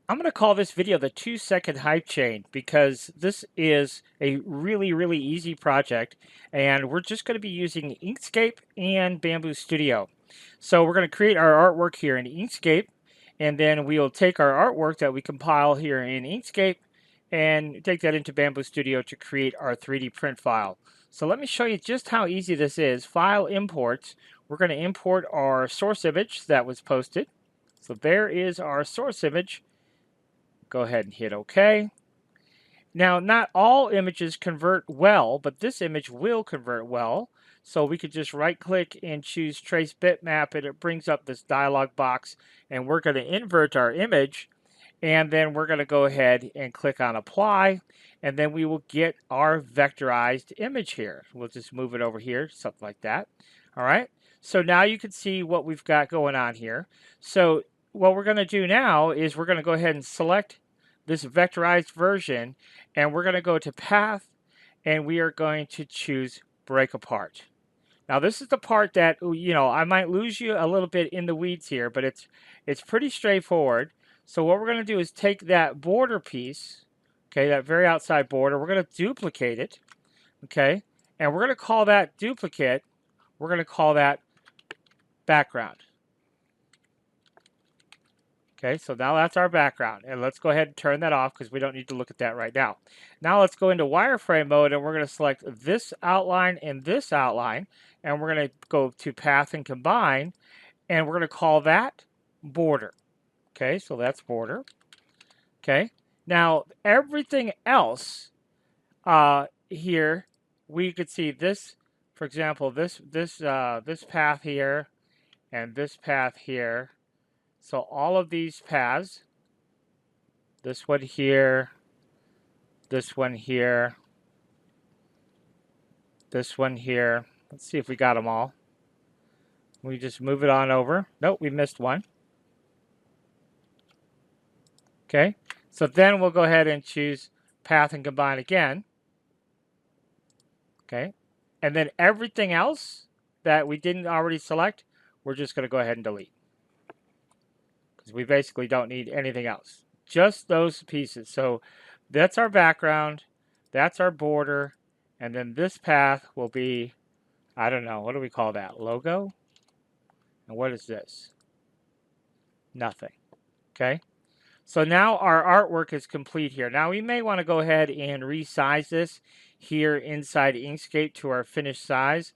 I'm going to call this video the 2-second hype chain because this is a really easy project, and we're just going to be using Inkscape and Bambu Studio. So we're going to create our artwork here in Inkscape, and then we'll take our artwork that we compile here in Inkscape and take that into Bambu Studio to create our 3D print file. So let me show you just how easy this is. File imports. We're going to import our source image that was posted. So there is our source image. Go ahead and hit OK. Now, not all images convert well, but this image will convert well. So we could just right click and choose Trace Bitmap, and it brings up this dialog box, and we're going to invert our image, and then we're going to go ahead and click on Apply, and then we will get our vectorized image here. We'll just move it over here, something like that. All right. So now you can see what we've got going on here. So what we're going to do now is we're going to go ahead and select this vectorized version, and we're going to go to Path, and we are going to choose Break Apart. Now this is the part that, I might lose you a little bit in the weeds here, but it's pretty straightforward. So what we're going to do is take that border piece, okay, that very outside border, we're going to duplicate it, okay, and we're going to call that duplicate, we're going to call that background. Okay, so now that's our background, and let's go ahead and turn that off because we don't need to look at that right now. Now let's go into wireframe mode, and we're going to select this outline and this outline, and we're going to go to Path and Combine, and we're going to call that border. Okay, so that's border. Okay, now everything else here, we could see this, for example, this path here and this path here. So all of these paths, this one here, this one here, this one here. Let's see if we got them all. We just move it on over. Nope, we missed one. Okay, so then we'll go ahead and choose Path and Combine again. Okay, and then everything else that we didn't already select, we're just going to go ahead and delete. We basically don't need anything else, just those pieces. So that's our background, that's our border, and then this path will be, I don't know, what do we call that? Logo? And what is this? Nothing. Okay, so now our artwork is complete here. Now we may want to go ahead and resize this here inside Inkscape to our finished size,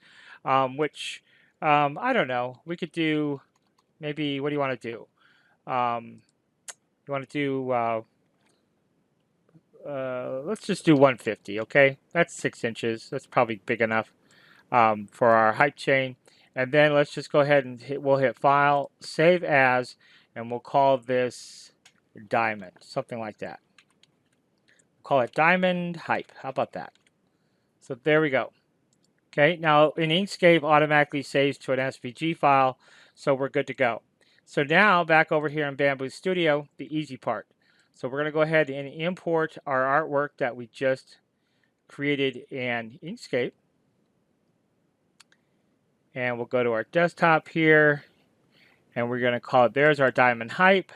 which I don't know, we could do maybe, what do you want to do? You want to do, let's just do 150, okay? That's 6 inches. That's probably big enough for our height chain. And then let's just go ahead and we'll hit File, Save As, and we'll call this Diamond, something like that. We'll call it Diamond Hype. How about that? So there we go. Okay, now in Inkscape automatically saves to an SVG file, so we're good to go. So now back over here in Bambu Studio, the easy part. So we're going to go ahead and import our artwork that we just created in Inkscape. And we'll go to our desktop here, and we're going to call it, there's our Diamond Hype.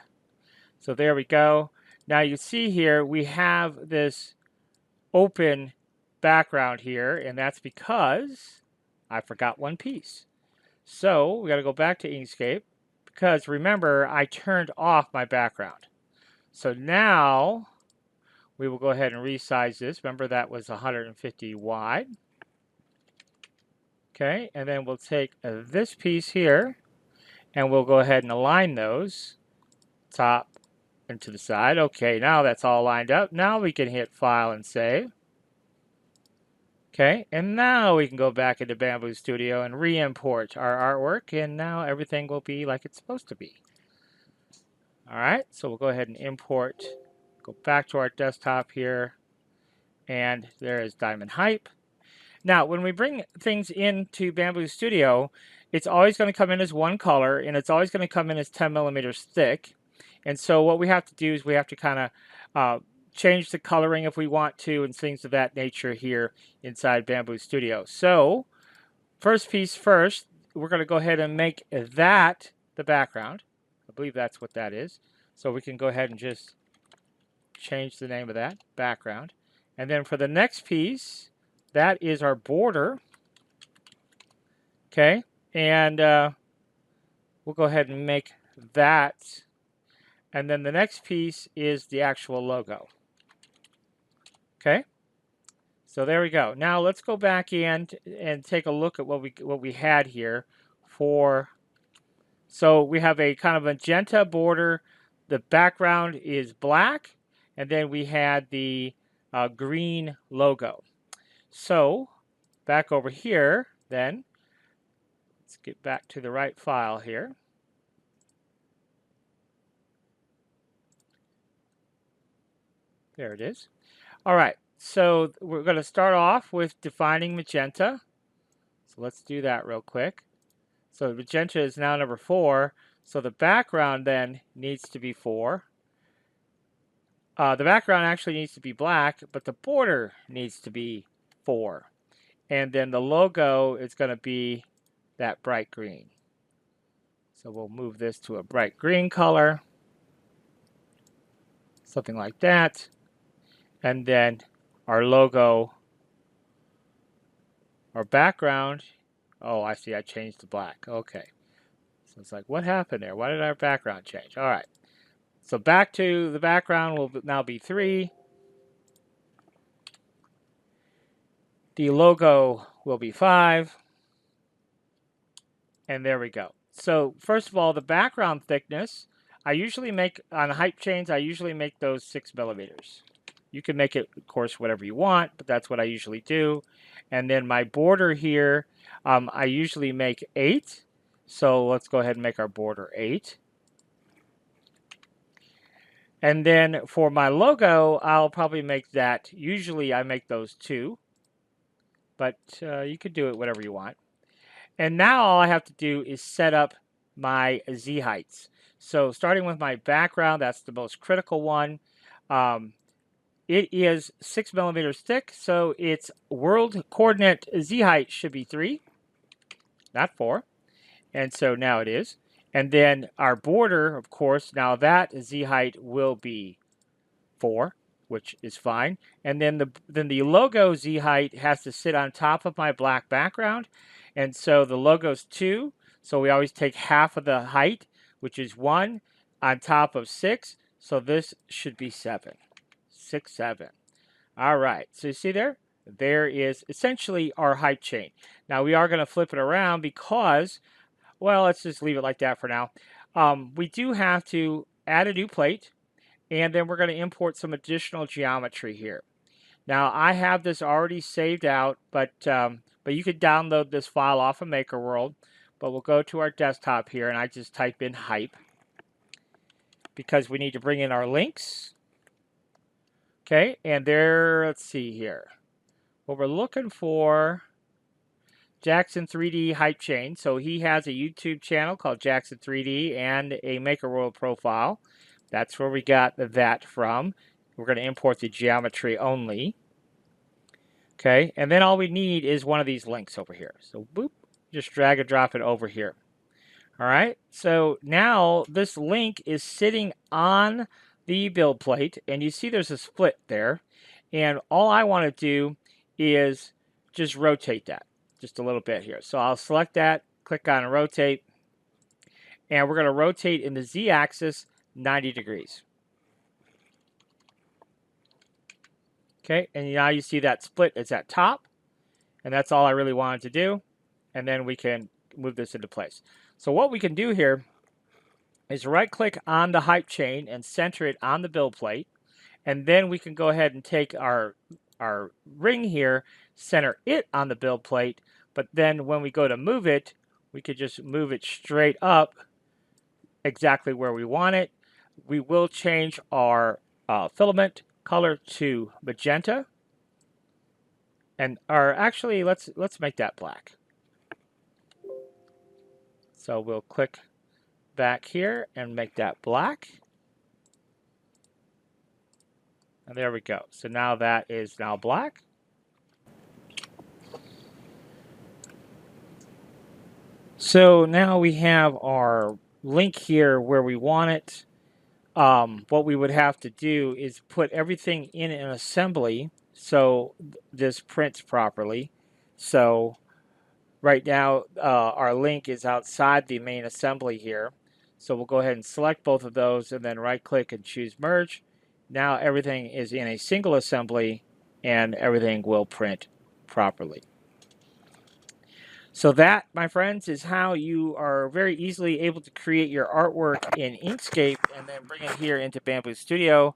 So there we go. Now you see here we have this open background here, and that's because I forgot one piece. So we got to go back to Inkscape, because remember I turned off my background. So now we will go ahead and resize this. Remember that was 150 wide. Okay, and then we'll take this piece here, and we'll go ahead and align those top and to the side. Okay, now that's all lined up. Now we can hit File and Save. Okay, and now we can go back into Bambu Studio and re-import our artwork, and now everything will be like it's supposed to be. All right, so we'll go ahead and import, go back to our desktop here, and there is Diamond Hype. Now, when we bring things into Bambu Studio, it's always going to come in as one color, and it's always going to come in as 10 millimeters thick. And so what we have to do is we have to kind of change the coloring if we want to, and things of that nature here inside Bambu Studio. So first piece first, we're going to go ahead and make that the background. I believe that's what that is. So we can go ahead and just change the name of that, background. And then for the next piece, that is our border. Okay, and we'll go ahead and make that. And then the next piece is the actual logo. Okay, so there we go. Now let's go back in and take a look at what we had here for. So we have a kind of magenta border. The background is black, and then we had the green logo. So back over here, then let's get back to the right file here. There it is. All right, so we're going to start off with defining magenta. So let's do that real quick. So magenta is now number 4. So the background then needs to be 4. The background actually needs to be black, but the border needs to be 4. And then the logo is going to be that bright green. So we'll move this to a bright green color. Something like that. And then our logo, our background, oh, I see, I changed to black. Okay. So it's like, what happened there? Why did our background change? All right. So back to the background will now be 3. The logo will be 5. And there we go. So first of all, the background thickness, I usually make, on height chains, I usually make those 6 millimeters. You can make it, of course, whatever you want, but that's what I usually do. And then my border here, I usually make 8. So let's go ahead and make our border 8. And then for my logo, I'll probably make that, usually I make those 2. But you could do it whatever you want. And now all I have to do is set up my Z heights. So starting with my background, that's the most critical one. It is 6 millimeters thick, so its world coordinate Z height should be 3, not 4. And so now it is. And then our border, of course, now that Z height will be 4, which is fine. And then the logo Z height has to sit on top of my black background. And so the logo's 2, so we always take half of the height, which is 1, on top of 6. So this should be 7. 6, 7. All right, so you see there? There is essentially our height chain. Now we are going to flip it around because, well, let's just leave it like that for now. We do have to add a new plate, and then we're going to import some additional geometry here. Now I have this already saved out, but you could download this file off of MakerWorld. But we'll go to our desktop here, and I just type in hype because we need to bring in our links. Okay, and there, let's see here. What we're looking for, Jackson 3D Hype Chain. So he has a YouTube channel called Jackson 3D and a MakerWorld profile. That's where we got that from. We're going to import the geometry only. Okay, and then all we need is one of these links over here. So boop, just drag and drop it over here. All right, so now this link is sitting on the build plate, and you see there's a split there. And all I want to do is just rotate that just a little bit here. So I'll select that, click on rotate, and we're going to rotate in the Z-axis 90 degrees. Okay, and now you see that split is at top, and that's all I really wanted to do. And then we can move this into place. So what we can do here is right-click on the hype chain and center it on the build plate. And then we can go ahead and take our ring here, center it on the build plate. But then when we go to move it, we could just move it straight up exactly where we want it. We will change our filament color to magenta. And actually, let's make that black. So we'll click back here and make that black. And there we go. So now that is now black. So now we have our link here where we want it. what we would have to do is put everything in an assembly so this prints properly. So right now, our link is outside the main assembly here. So we'll go ahead and select both of those and then right click and choose merge. Now everything is in a single assembly and everything will print properly. So that, my friends, is how you are very easily able to create your artwork in Inkscape and then bring it here into Bambu Studio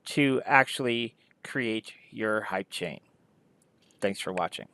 to actually create your hype chain. Thanks for watching.